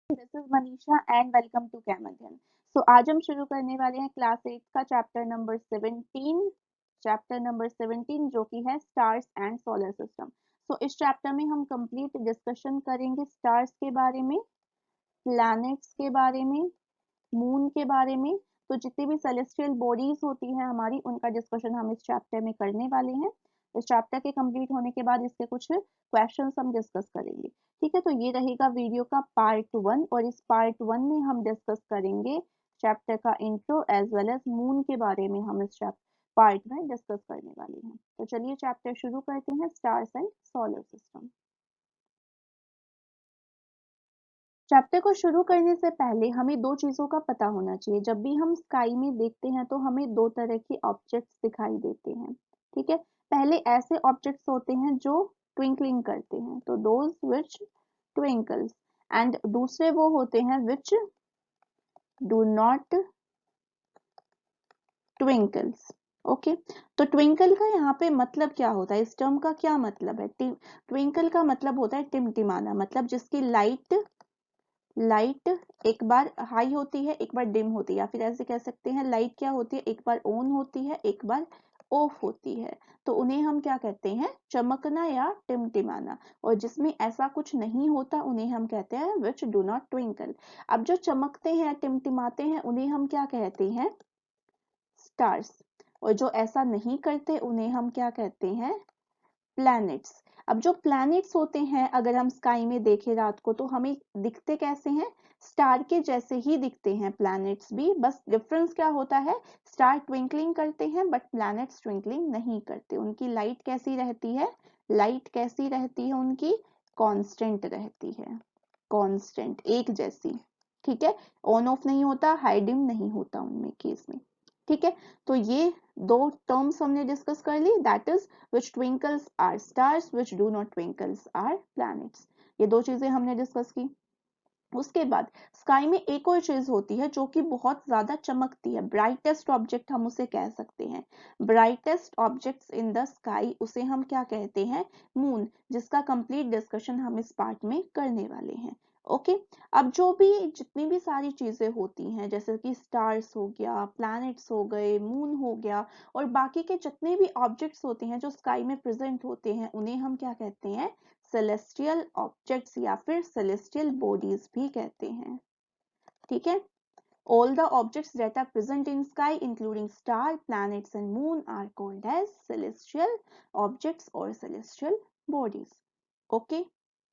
This is Manisha and welcome to कैम अध्ययन। So आज हम शुरू करने वाले हैं क्लास 8 का चैप्टर नंबर 17 जो कि है स्टार्स एंड सोलर सिस्टम। सो इस चैप्टर में हम कंप्लीट डिस्कशन करेंगे स्टार्स के बारे में, प्लैनेट्स के बारे में, मून के बारे में। तो जितनी भी सेलेस्टियल बॉडीज होती हैं हमारी, उनका डिस्कशन हम इस चैप्टर में करने वाले हैं। इस चैप्टर के कंप्लीट होने के बाद इसके कुछ क्वेश्चंस हम डिस्कस करेंगे। ठीक है, तो ये रहेगा वीडियो का पार्ट 1 और इस पार्ट 1 में हम डिस्कस करेंगे चैप्टर का intro as well as moon के बारे में हम इस पार्ट में डिस्कस करने वाले हैं। तो चलिए चैप्टर शुरू करते हैं, stars and solar system. Chapter को शुरू करने से पहले हमें दो चीजों का पता होना चाहिए। जब भी हम स्काई में देखते हैं तो हमें दो तरह के ऑब्जेक्ट्स दिखाई देते हैं। ठीक है, पहले ऐसे ऑब्जेक्ट्स होते हैं जो ट्विंकलिंग करते हैं, तो दोज विच ट्विंकल्स, एंड दूसरे वो होते हैं which do not Twinkles. Okay, तो ट्विंकल का यहाँ पे मतलब क्या होता है, इस टर्म का क्या मतलब है? ट्विंकल का मतलब होता है टिमटिमाना, मतलब जिसकी लाइट एक बार हाई होती है, एक बार डिम होती है, या फिर ऐसे कह सकते हैं लाइट क्या होती है, एक बार ऑन होती है, एक बार ऑफ होती है। तो उन्हें हम क्या कहते हैं? चमकना या टिमटिमाना। और जिसमें ऐसा कुछ नहीं होता उन्हें हम कहते हैं विच डू नॉट ट्विंकल। अब जो चमकते हैं, टिमटिमाते हैं, उन्हें हम क्या कहते हैं? स्टार्स। और जो ऐसा नहीं करते उन्हें हम क्या कहते हैं? प्लैनेट्स। अब जो प्लैनेट्स होते हैं, अगर हम स्काई में देखें रात को, तो हमें दिखते कैसे हैं? स्टार के जैसे ही दिखते हैं प्लैनेट्स भी, बस डिफरेंस क्या होता है? स्टार ट्विंकलिंग करते हैं बट प्लैनेट्स ट्विंकलिंग नहीं करते। उनकी लाइट कैसी रहती है? लाइट कैसी रहती है उनकी? कांस्टेंट रहती है, कांस्टेंट, एक जैसी। ठीक है, ऑन ऑफ नहीं होता, हाई डिम नहीं होता उनमें केस में। ठीक है, तो ये दो टर्म्स हमने डिस्कस कर ली, that is which twinkles are stars, which do not twinkles are planets। ये दो चीजें हमने डिस्कस की। उसके बाद स्काई में एक और चीज होती है जो कि बहुत ज्यादा चमकती है, ब्राइटेस्ट ऑब्जेक्ट हम उसे कह सकते हैं। Brightest objects in the sky, उसे हम क्या कहते हैं? मून, जिसका कंप्लीट डिस्कशन हम इस पार्ट में करने वाले हैं। ओके, अब जो भी जितनी भी सारी चीजें होती हैं, जैसे कि स्टार्स हो गया, प्लैनेट्स हो गए, मून हो गया, और बाकी के जितने भी ऑब्जेक्ट्स होते हैं जो स्काई में प्रेजेंट होते हैं, उन्हें हम क्या कहते हैं? सेलेस्टियल ऑब्जेक्ट्स या फिर सेलेस्टियल बॉडीज भी कहते हैं। ठीक है, all the objects that are present in sky including star, planets and moon are called as celestial objects or celestial bodies। Okay,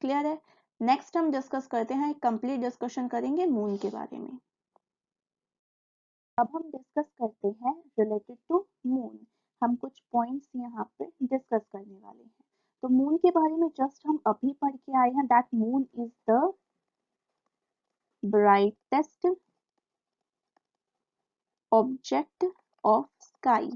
clear है? नेक्स्ट हम डिस्कस करते हैं, कंप्लीट डिस्कशन करेंगे मून के बारे में। अब हम डिस्कस करते हैं रिलेटेड टू मून। हम कुछ पॉइंट्स यहाँ पे डिस्कस करने वाले हैं। तो मून के बारे में जस्ट हम अभी पढ़ के आए हैं, that moon is the brightest object of sky.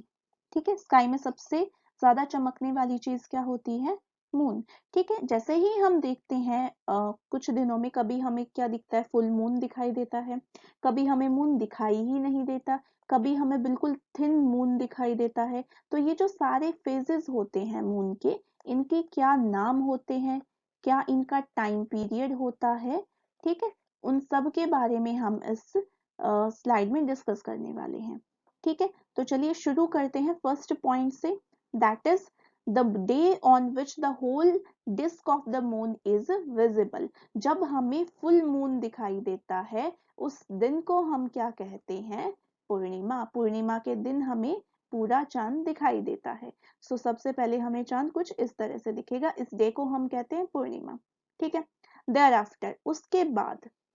ठीक है, स्काई में सबसे ज्यादा चमकने वाली चीज क्या होती है? मून। ठीक है, जैसे ही हम देखते हैं कुछ दिनों में, कभी हमें क्या दिखता है? फुल मून दिखाई देता है, कभी हमें मून दिखाई ही नहीं देता, कभी हमें बिल्कुल थिन मून दिखाई देता है। तो ये जो सारे फेजेस होते हैं मून के, इनके क्या नाम होते हैं, क्या इनका टाइम पीरियड होता है? ठीक है, उन सब के बारे में हम इस स्लाइड में डिस्कस करने वाले हैं। ठीक है, तो चलिए शुरू करते हैं फर्स्ट पॉइंट से, that is the day on which the whole disc of the moon is visible. जब हमें फुल मून दिखाई देता है, उस दिन को हम क्या कहते हैं? पूर्णिमा। पूर्णिमा के दिन हमें पूरा चांद दिखाई देता है। सो सबसे पहले हमें चांद कुछ इस तरह से दिखेगा, इस डे को हम कहते हैं पूर्णिमा। ठीक है, देयर आफ्टर,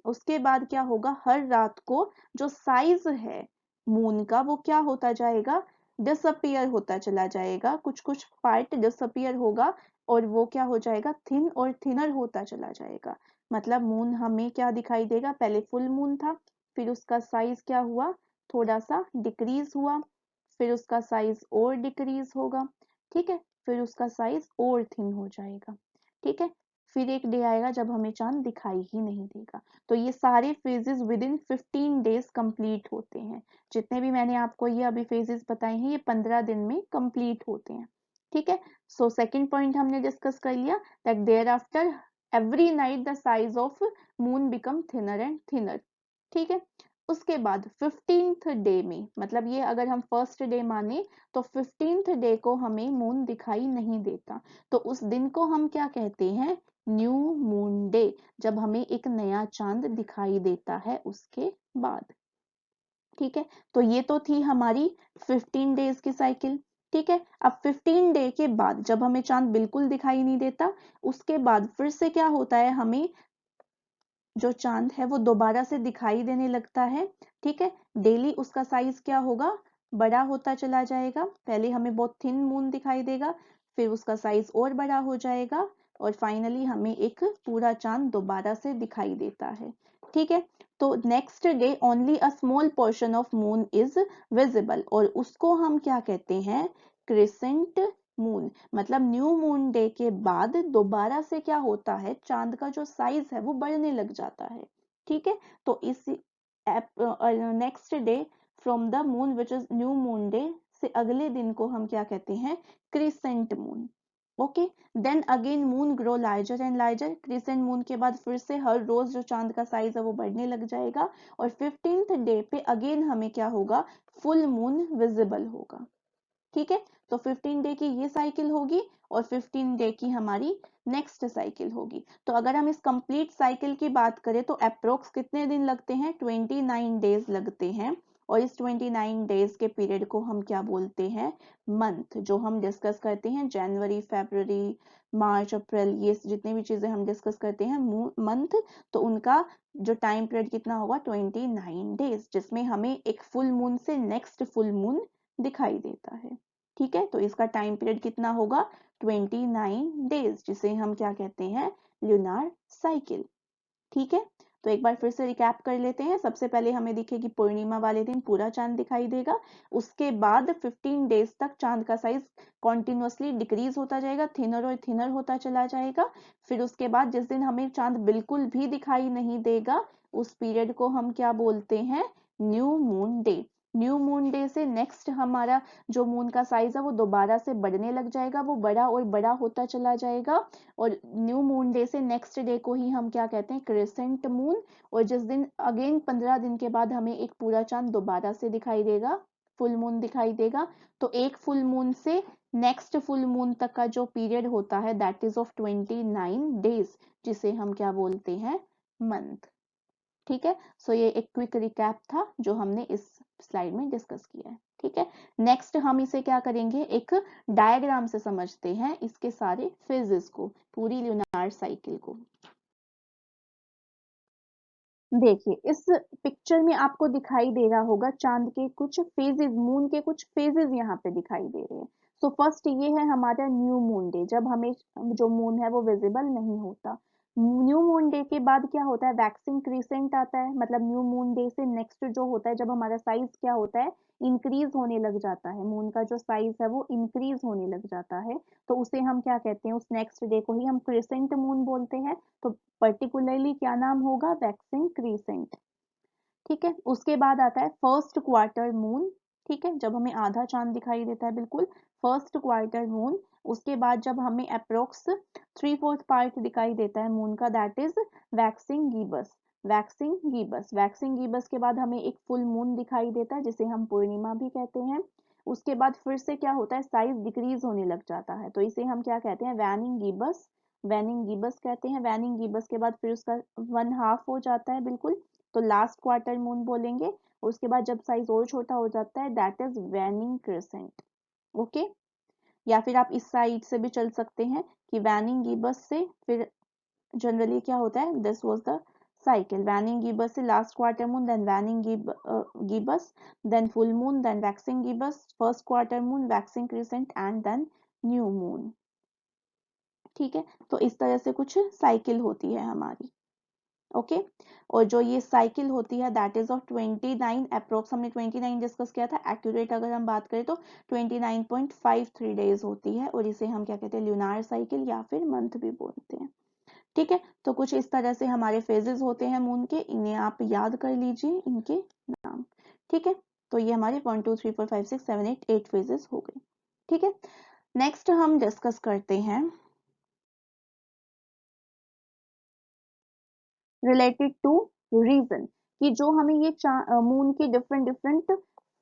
उसके बाद क्या होगा? हर रात को जो साइज है मून का, वो क्या होता जाएगा? डिसअपियर होता चला जाएगा, कुछ कुछ पार्ट डिसअपियर होगा और वो क्या हो जाएगा? थिन और थिनर होता चला जाएगा। मतलब मून हमें क्या दिखाई देगा? पहले फुल मून था, फिर उसका साइज क्या हुआ? थोड़ा सा डिक्रीज हुआ, फिर उसका साइज और डिक्रीज होगा। ठीक है, फिर उसका साइज और थिन हो जाएगा। ठीक है, फिर एक डे आएगा जब हमें चांद दिखाई ही नहीं देगा। तो ये सारे phases with in 15 days complete होते हैं। जितने भी मैंने आपको ये अभी फेजेस बताए हैं, ये 15 दिन में कंप्लीट होते हैं। ठीक है, सो सेकंड पॉइंट हमने डिस्कस कर लिया, that thereafter every night the size of moon become thinner and thinner. ठीक है, उसके बाद 15th डे में, मतलब ये अगर हम फर्स्ट डे माने तो 15th डे को हमें मून दिखाई नहीं देता, तो उस दिन को हम क्या कहते हैं, न्यू मून डे, जब हमें एक नया चांद दिखाई देता है उसके बाद। ठीक है, तो ये तो थी हमारी 15 डेज की साइकिल। ठीक है, अब 15 डे के बाद जब हमें चांद बिल्कुल दिखाई नहीं देता, उसके बाद फिर से क्या होता है, हमें जो चांद है वो दोबारा से दिखाई देने लगता है। ठीक है, डेली उसका साइज क्या होगा, बड़ा होता चला जाएगा। पहले हमें बहुत थिन मून दिखाई देगा, फिर उसका साइज और बड़ा हो जाएगा, और फाइनली हमें एक पूरा चांद दोबारा से दिखाई देता है। ठीक है, तो next day only a small portion of moon is visible, और उसको हम क्या कहते हैं, क्रिसेंट मून। मतलब न्यू मून डे के बाद दोबारा से क्या होता है, चांद का जो साइज है वो बढ़ने लग जाता है। ठीक है, तो इस next day from the moon which is new moon day से अगले दिन को हम क्या कहते हैं, crescent moon. Okay, then again moon grow larger and larger. Crescent moon के बाद फिर से हर रोज जो चांद का साइज है वो बढ़ने लग जाएगा, और 15th डे पे अगेन हमें क्या होगा, फुल मून विजिबल होगा। ठीक है, तो 15 डे की ये साइकिल होगी, और 15 डे की हमारी नेक्स्ट साइकिल होगी। तो अगर हम इस कंप्लीट साइकिल की बात करें तो अप्रोक्स कितने दिन लगते हैं, 29 डेज लगते हैं, और इस 29 डेज के पीरियड को हम क्या बोलते हैं, मंथ। जो हम डिस्कस करते हैं जनवरी, फरवरी, मार्च, अप्रैल, ये जितनी भी चीजें हम डिस्कस करते हैं मंथ, तो उनका जो टाइम पीरियड कितना होगा, 29 डेज, जिसमें हमें एक फुल मून से नेक्स्ट फुल मून दिखाई देता है। ठीक है, तो इसका टाइम पीरियड कितना होगा, 29 डेज, जिसे हम क्या कहते हैं, ल्यूनार साइकिल। ठीक है, तो एक बार फिर से रिकैप कर लेते हैं। सबसे पहले हमें दिखेगी पूर्णिमा वाले दिन पूरा चांद दिखाई देगा, उसके बाद 15 डेज तक चांद का साइज कॉन्टिन्यूसली डिक्रीज होता जाएगा, थिनर और थिनर होता चला जाएगा। फिर उसके बाद जिस दिन हमें चांद बिल्कुल भी दिखाई नहीं देगा, उस पीरियड को हम क्या बोलते हैं, new moon day. New moon day से नेक्स्ट हमारा जो मून का साइज है वो दोबारा से बढ़ने लग जाएगा, वो बड़ा और बड़ा होता चला जाएगा, और न्यू मून डे से नेक्स्ट डे को ही हम क्या कहते हैं, क्रिसेंट मून। और जिस दिन अगेन 15 दिन के बाद हमें एक पूरा चांद दोबारा से दिखाई देगा, फुल मून दिखाई देगा, तो एक फुल मून से नेक्स्ट फुल मून तक का जो पीरियड होता है दैट इज ऑफ 29 डेज, जिसे हम क्या बोलते हैं, मंथ। ठीक है, सो ये एक क्विक रिकैप था जो हमने इस स्लाइड में डिस्कस किया है। ठीक है, नेक्स्ट हम इसे क्या करेंगे, एक डायग्राम से समझते हैं इसके सारे फेजेस को, पूरी ल्यूनार साइकिल को। देखिए, इस पिक्चर में आपको दिखाई दे रहा होगा चांद के कुछ फेजेस, मून के कुछ फेजेस यहाँ पे दिखाई दे रहे हैं। सो फर्स्ट ये है हमारा न्यू मून डे, जब हमें जो मून है वो विजिबल नहीं होता। न्यू मून डे के बाद क्या होता है, वैक्सिंग क्रीसेंट आता है, मतलब न्यू मून डे से नेक्स्ट जो होता है, जब हमारा साइज क्या होता है, इंक्रीज होने लग जाता है, मून का जो साइज है वो इंक्रीज होने लग जाता है, तो उसे हम क्या कहते हैं, उस नेक्स्ट डे को ही हम क्रिसेंट मून बोलते हैं। तो पर्टिकुलरली क्या नाम होगा, वैक्सिंग क्रीसेंट। ठीक है, उसके बाद आता है फर्स्ट क्वार्टर मून। ठीक है, जब हमें आधा चांद दिखाई देता है बिल्कुल, फर्स्ट क्वार्टर मून। उसके बाद जब हमें अप्रोक्स 3/4 पार्ट दिखाई देता है मून का, that is waxing gibbous. Waxing gibbous, waxing gibbous के बाद हमें एक फुल मून दिखाई देता है जिसे हम पूर्णिमा भी कहते हैं। उसके बाद फिर से क्या होता है, साइज डिक्रीज होने लग जाता है, तो इसे हम क्या कहते हैं, वैनिंग गिबस। वैनिंग गिबस कहते हैं। वैनिंग गिबस के बाद फिर उसका 1/2 हो जाता है बिल्कुल, तो लास्ट क्वार्टर मून बोलेंगे। उसके बाद जब साइज और छोटा हो जाता है that is waning crescent. Okay, या फिर आप इस साइड से भी चल सकते हैं कि वैनिंग गिबस से फिर जनरली क्या होता है, this was the cycle, waning gibbous से last quarter moon, then waning gibbous, then full moon, then waxing gibbous, first quarter moon, waxing crescent and then new moon. ठीक है, तो इस तरह से कुछ साइकिल होती है हमारी। ओके, और जो ये साइकिल होती है दैट इज ऑफ 29, अप्रोक्स हमने 29 डिस्कस किया था, एक्यूरेट अगर हम बात करें तो 29.53 डेज होती है, और इसे हम क्या कहते हैं, ल्यूनार साइकिल या फिर मंथ भी बोलते हैं। ठीक है, तो कुछ इस तरह से हमारे फेजेस होते हैं मून के, इन्हें आप याद कर लीजिए इनके नाम। ठीक है, तो ये हमारे 1 2 3 4 5 6 7 8 फेजेस हो गए। ठीक है, नेक्स्ट हम डिस्कस करते हैं रिलेटेड टू रीजन, कि जो हमें ये मून के डिफरेंट डिफरेंट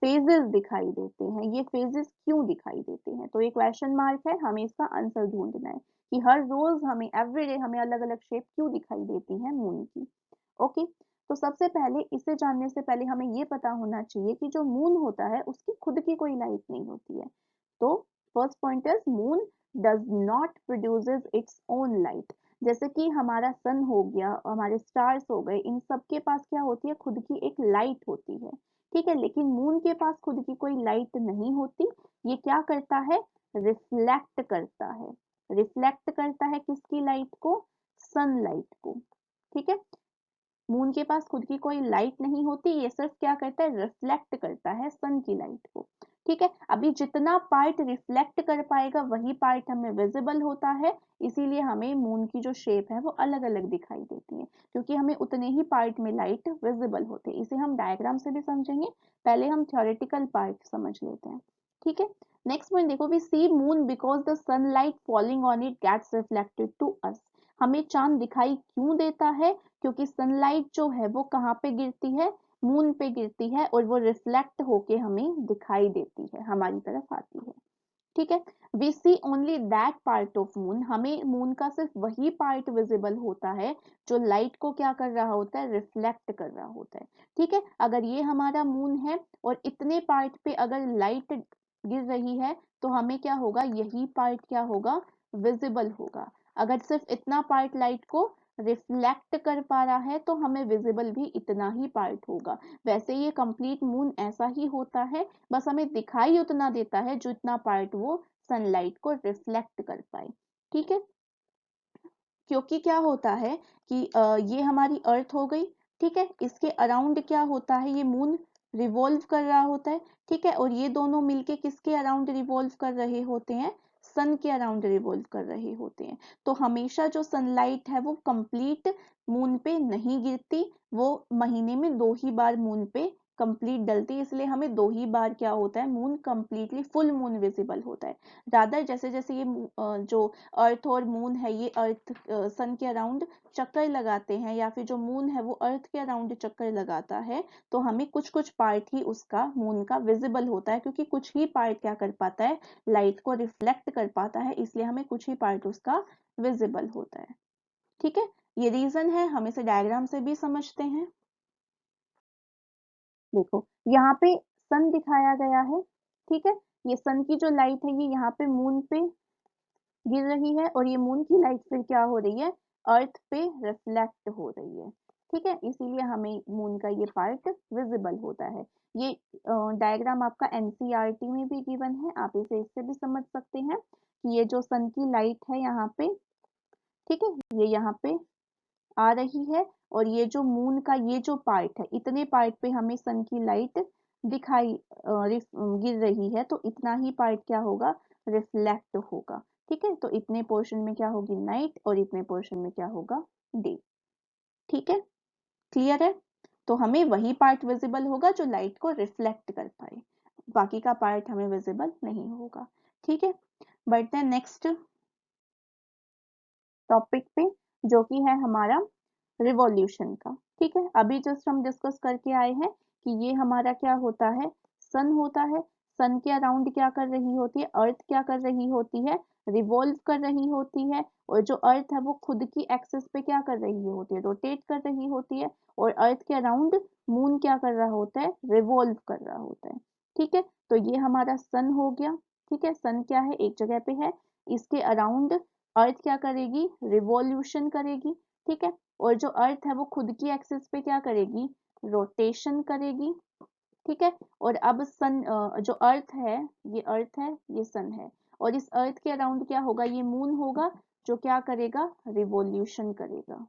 फेजेस दिखाई देते हैं, ये फेजेस क्यों दिखाई देते हैं, तो ये क्वेश्चन मार्क है, हमें इसका आंसर ढूंढना है कि हर रोज हमें एवरीडे हमें अलग अलग शेप क्यों दिखाई देती है मून की। ओके, तो सबसे पहले इसे जानने से पहले हमें ये पता होना चाहिए कि जो मून होता है उसकी खुद की कोई लाइट नहीं होती है। तो first point is moon does not produces its own light. जैसे कि हमारा सन हो गया, हमारे स्टार्स हो गए, इन सब के पास क्या होती है, खुद की एक लाइट होती है, ठीक है, लेकिन मून के पास खुद की कोई लाइट नहीं होती। ये क्या करता है, रिफ्लेक्ट करता है। रिफ्लेक्ट करता है किसकी लाइट को, सनलाइट को, ठीक है। मून के पास खुद की कोई लाइट नहीं होती, ये सिर्फ क्या करता है, रिफ्लेक्ट करता है सन की लाइट को, ठीक है। अभी जितना पार्ट रिफ्लेक्ट कर पाएगा वही पार्ट हमें विजिबल होता है, इसीलिए हमें मून की जो शेप है वो अलग अलग दिखाई देती है, क्योंकि हमें उतने ही पार्ट में लाइट विजिबल होते हैं। इसे हम डायग्राम से भी समझेंगे, पहले हम थ्योरेटिकल पार्ट समझ लेते हैं, ठीक है। नेक्स्ट पॉइंट देखो, we see moon because the sunlight falling on it gets reflected to us. हमें चांद दिखाई क्यों देता है, क्योंकि सनलाइट जो है वो कहाँ पे गिरती है, मून पे गिरती है, और वो रिफ्लेक्ट होके हमें दिखाई देती है, हमारी तरफ आती है, ठीक है। We see only that part of moon, हमें मून का सिर्फ वही पार्ट विजिबल होता है जो लाइट को क्या कर रहा होता है, रिफ्लेक्ट कर रहा होता है, ठीक है। अगर ये हमारा मून है और इतने पार्ट पे अगर लाइट गिर रही है तो हमें क्या होगा, यही पार्ट क्या होगा, विजिबल होगा। अगर सिर्फ इतना पार्ट लाइट को रिफ्लेक्ट कर पा रहा है तो हमें विजिबल भी इतना ही पार्ट होगा। वैसे ये कंप्लीट मून ऐसा ही होता है, बस हमें दिखाई उतना देता है जो इतना पार्ट वो सनलाइट को रिफ्लेक्ट कर पाए, ठीक है। क्योंकि क्या होता है कि ये हमारी अर्थ हो गई, ठीक है, इसके अराउंड क्या होता है, ये मून रिवॉल्व कर रहा होता है, ठीक है, और ये दोनों मिलके किसके अराउंड रिवॉल्व कर रहे होते हैं, सन के अराउंड रिवॉल्व कर रहे होते हैं। तो हमेशा जो सनलाइट है वो कंप्लीट मून पे नहीं गिरती, वो महीने में 2 ही बार मून पे कंप्लीट डलती है, इसलिए हमें 2 ही बार क्या होता है, moon completely full moon visible होता है। रादर जैसे जैसे ये जो अर्थ और मून है, ये अर्थ सन के अराउंड चक्कर लगाते हैं, या फिर जो मून है वो अर्थ के अराउंड चक्कर लगाता है, तो हमें कुछ कुछ पार्ट ही उसका मून का विजिबल होता है, क्योंकि कुछ ही पार्ट क्या कर पाता है, लाइट को रिफ्लेक्ट कर पाता है, इसलिए हमें कुछ ही पार्ट उसका विजिबल होता है, ठीक है। ये रीजन है, हम इसे डायग्राम से भी समझते हैं। देखो यहाँ पे सन दिखाया गया है, ठीक है, ये सन की जो लाइट है ये यहाँ पे मून पे गिर रही है, और ये मून की लाइट फिर क्या हो रही है, अर्थ पे रिफ्लेक्ट हो रही है, ठीक है, इसीलिए हमें मून का ये पार्ट विजिबल होता है। ये डायग्राम आपका एनसीईआरटी में भी गिवन है, आप इसे इससे भी समझ सकते हैं कि ये जो सन की लाइट है यहाँ पे, ठीक है, ये यहाँ पे आ रही है, और ये जो मून का ये जो पार्ट है, इतने पार्ट पे हमें सन की लाइट दिखाई गिर रही है, तो इतना ही पार्ट क्या होगा, रिफ्लेक्ट होगा, ठीक है। तो इतने पोर्शन में क्या होगी, नाइट, और इतने पोर्शन में क्या होगा, डे, ठीक है, क्लियर है। तो हमें वही पार्ट विजिबल होगा जो लाइट को रिफ्लेक्ट कर पाए, बाकी का पार्ट हमें विजिबल नहीं होगा, ठीक है। बढ़ते हैं नेक्स्ट टॉपिक पे, जो कि है हमारा रिवॉल्यूशन का, ठीक है। अभी जस्ट हम डिस्कस करके आए हैं कि ये हमारा क्या होता है, सन होता है, सन के अराउंड क्या कर रही होती है, अर्थ क्या कर रही होती है, रिवॉल्व कर रही होती है, और जो अर्थ है वो खुद की एक्सिस पे क्या कर रही होती है, रोटेट कर रही होती है, और अर्थ के अराउंड मून क्या कर रहा होता है, रिवॉल्व कर रहा होता है, ठीक है। तो ये हमारा सन हो गया, ठीक है, सन क्या है, एक जगह पे है, इसके अराउंड अर्थ क्या करेगी, रिवॉल्यूशन करेगी, ठीक है, और जो अर्थ है वो खुद की एक्सिस पे क्या करेगी, रोटेशन करेगी, ठीक है। और अब सन जो अर्थ है, ये अर्थ है, ये सन है, और इस अर्थ के अराउंड क्या होगा, ये मून होगा, जो क्या करेगा, रिवॉल्यूशन करेगा,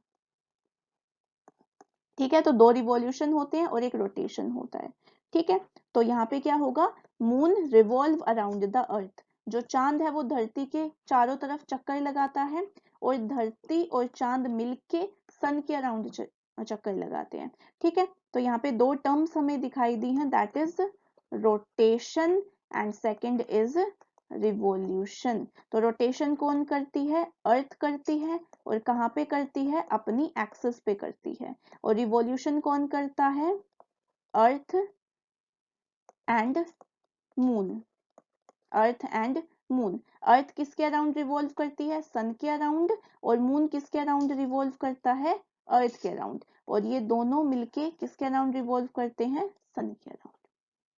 ठीक है। तो 2 रिवॉल्यूशन होते हैं और एक रोटेशन होता है, ठीक है। तो यहाँ पे क्या होगा, moon revolve around the earth, जो चांद है वो धरती के चारों तरफ चक्कर लगाता है, और धरती और चांद मिलके सन के अराउंड चक्कर लगाते हैं, ठीक है। तो यहाँ पे 2 टर्म्स हमें दिखाई दी हैं, that is rotation and second is revolution. तो रोटेशन कौन करती है? अर्थ करती है। और कहाँ पे करती है? अपनी एक्सिस पे करती है। और रिवॉल्यूशन कौन करता है? Earth and moon. Earth and moon. Earth किसके अराउंड रिवॉल्व करती है? सन के अराउंड। और मून किसके अराउंड रिवॉल्व करता है? अर्थ के अराउंड। और ये दोनों मिलके किसके अराउंड रिवॉल्व करते हैं? सन के अराउंड।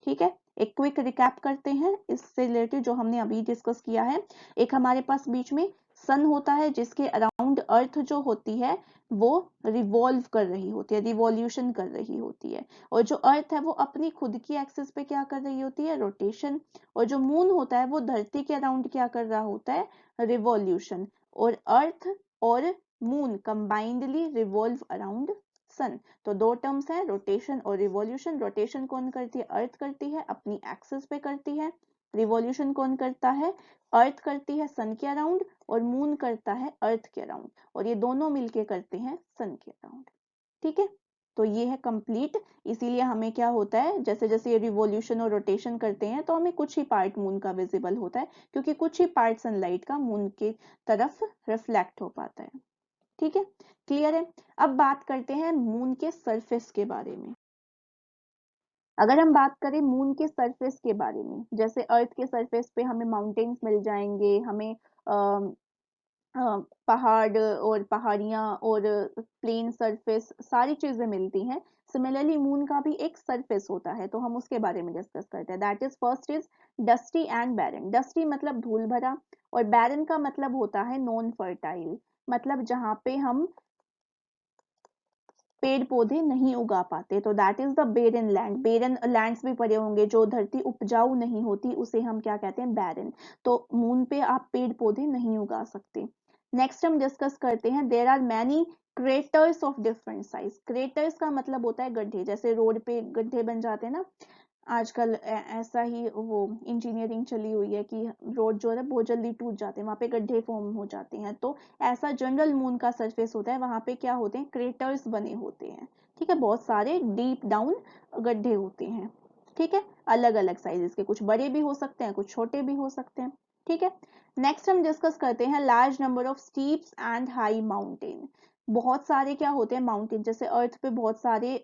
ठीक है, एक क्विक रिकैप करते हैं इससे रिलेटेड जो हमने अभी डिस्कस किया है। एक हमारे पास बीच में सन होता है जिसके अराउंड अर्थ जो होती है वो रिवॉल्व कर रही होती है, रिवॉल्यूशन कर रही होती है। और जो अर्थ है वो अपनी खुद की एक्सिस पे क्या कर रही होती है? रोटेशन। और जो मून होता है वो धरती के अराउंड क्या कर रहा होता है? रिवॉल्यूशन। और अर्थ और moon combinedly revolve around sun. तो दो टर्म्स हैं, रोटेशन और रिवॉल्यूशन। रोटेशन कौन करती है? अर्थ करती है, अपनी एक्सिस पे करती है। रिवॉल्यूशन कौन करता है? अर्थ करती है सन के अराउंड। और मून करता है अर्थ के अराउंड। और ये दोनों मिलके करते हैं सन के अराउंड। ठीक है, तो ये है कंप्लीट। इसीलिए हमें क्या होता है, जैसे जैसे ये रिवॉल्यूशन और रोटेशन करते हैं तो हमें कुछ ही पार्ट मून का विजिबल होता है, क्योंकि कुछ ही पार्ट सनलाइट का मून के तरफ रिफ्लेक्ट हो पाता है। ठीक है, क्लियर है। अब बात करते हैं मून के सरफेस के बारे में। अगर हम बात करें मून के सरफेस के बारे में, जैसे अर्थ के सरफेस पे हमें माउंटेन्स मिल जाएंगे, हमें पहाड़ और पहाड़ियाँ और प्लेन सरफेस सारी चीजें मिलती हैं। सिमिलरली मून का भी एक सरफेस होता है, तो हम उसके बारे में डिस्कस करते हैं। That is first is dusty and barren. Dusty मतलब धूल भरा, और बैरन का मतलब होता है नॉन फर्टाइल, मतलब जहाँ पे हम पेड़ पौधे नहीं उगा पाते। तो that is the barren land. Barren lands भी पड़े होंगे, जो धरती उपजाऊ नहीं होती उसे हम क्या कहते हैं? बैरन। तो मून पे आप पेड़ पौधे नहीं उगा सकते। नेक्स्ट हम डिस्कस करते हैं, there are many craters of different size. Craters का मतलब होता है गड्ढे, जैसे रोड पे गड्ढे बन जाते हैं ना, आजकल ऐसा ही वो इंजीनियरिंग चली हुई है कि रोड जो है बहुत जल्दी टूट जाते हैं, वहां पे गड्ढे फॉर्म हो जाते हैं। तो ऐसा जनरल मून का सरफेस होता है, वहां पे क्या होते हैं? क्रेटर्स बने होते हैं। ठीक है, बहुत सारे डीप डाउन गड्ढे होते हैं। ठीक है, अलग अलग साइजेस के, कुछ बड़े भी हो सकते हैं, कुछ छोटे भी हो सकते हैं। ठीक है, नेक्स्ट हम डिस्कस करते हैं large number of steeps and high mountain. बहुत सारे क्या होते हैं? माउंटेन। जैसे अर्थ पे बहुत सारे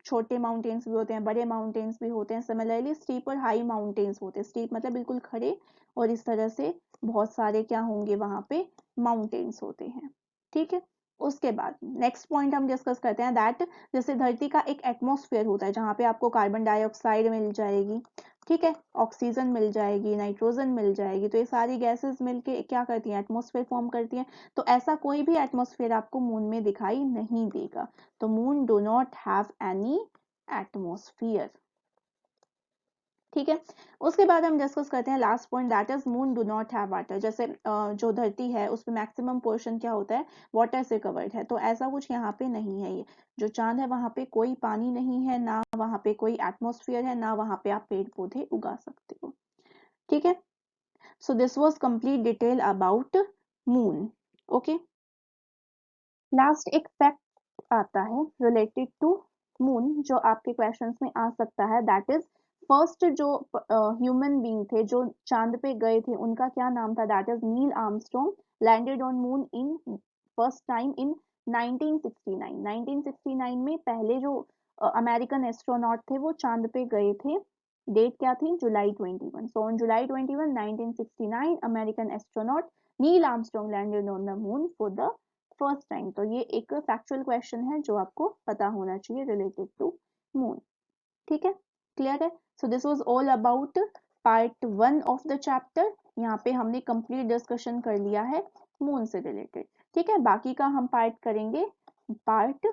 छोटे माउंटेन्स भी होते हैं, बड़े माउंटेन्स भी होते हैं। सिमिलरली स्टीप और हाई माउंटेन्स होते हैं। स्टीप मतलब बिल्कुल खड़े, और इस तरह से बहुत सारे क्या होंगे वहां पे? माउंटेन्स होते हैं। ठीक है, उसके बाद नेक्स्ट पॉइंट हम डिस्कस करते हैं दैट जैसे धरती का एक एटमॉस्फेयर होता है जहाँ पे आपको कार्बन डाइऑक्साइड मिल जाएगी, ठीक है, ऑक्सीजन मिल जाएगी, नाइट्रोजन मिल जाएगी। तो ये सारी गैसेस मिलके क्या करती हैं? एटमॉस्फेयर फॉर्म करती हैं। तो ऐसा कोई भी एटमॉस्फेयर आपको मून में दिखाई नहीं देगा। तो moon do not have any atmosphere. ठीक है, उसके बाद हम डिस्कस करते हैं last point, that is moon do not have water. जैसे जो धरती है उसमें मैक्सिमम पोर्शन क्या होता है? वाटर से कवर्ड है। तो ऐसा कुछ यहाँ पे नहीं है। ये जो चांद है वहां पे कोई पानी नहीं है, ना वहां पे कोई एटमॉस्फेयर है, ना वहां पे आप पेड़ पौधे उगा सकते हो। ठीक है, so this was complete detail about moon. Okay, last एक फैक्ट आता है रिलेटेड टू मून जो आपके क्वेश्चंस में आ सकता है, दैट इज फर्स्ट जो ह्यूमन बीइंग थे जो चांद पे गए थे उनका क्या नाम था? That is Neil Armstrong landed on moon in first time in 1969। 1969 में पहले जो अमेरिकन एस्ट्रोनॉट थे वो चांद पे गए थे। डेट क्या थी? जुलाई 21। So on July 21 1969 American astronaut Neil Armstrong landed on the moon for the first time. तो ये एक फैक्चुअल क्वेश्चन है जो आपको पता होना चाहिए रिलेटेड टू मून। ठीक है, क्लियर है। So this was all about part 1 of the chapter. यहाँ पे हमने कंप्लीट डिस्कशन कर लिया है मून से रिलेटेड। ठीक है, बाकी का हम पार्ट करेंगे पार्ट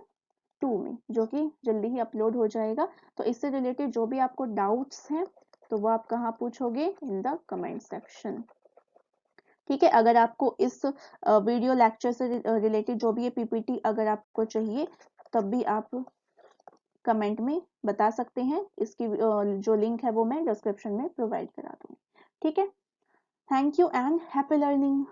2 में, जो कि जल्दी ही अपलोड हो जाएगा। तो इससे रिलेटेड जो भी आपको डाउट्स हैं तो वो आप कहाँ पूछोगे? In the comment section. ठीक है, अगर आपको इस वीडियो लेक्चर से रिलेटेड जो भी ये पीपीटी अगर आपको चाहिए तब भी आप कमेंट में बता सकते हैं। इसकी जो लिंक है वो मैं डिस्क्रिप्शन में प्रोवाइड करा दूंगी। ठीक है, thank you and happy learning.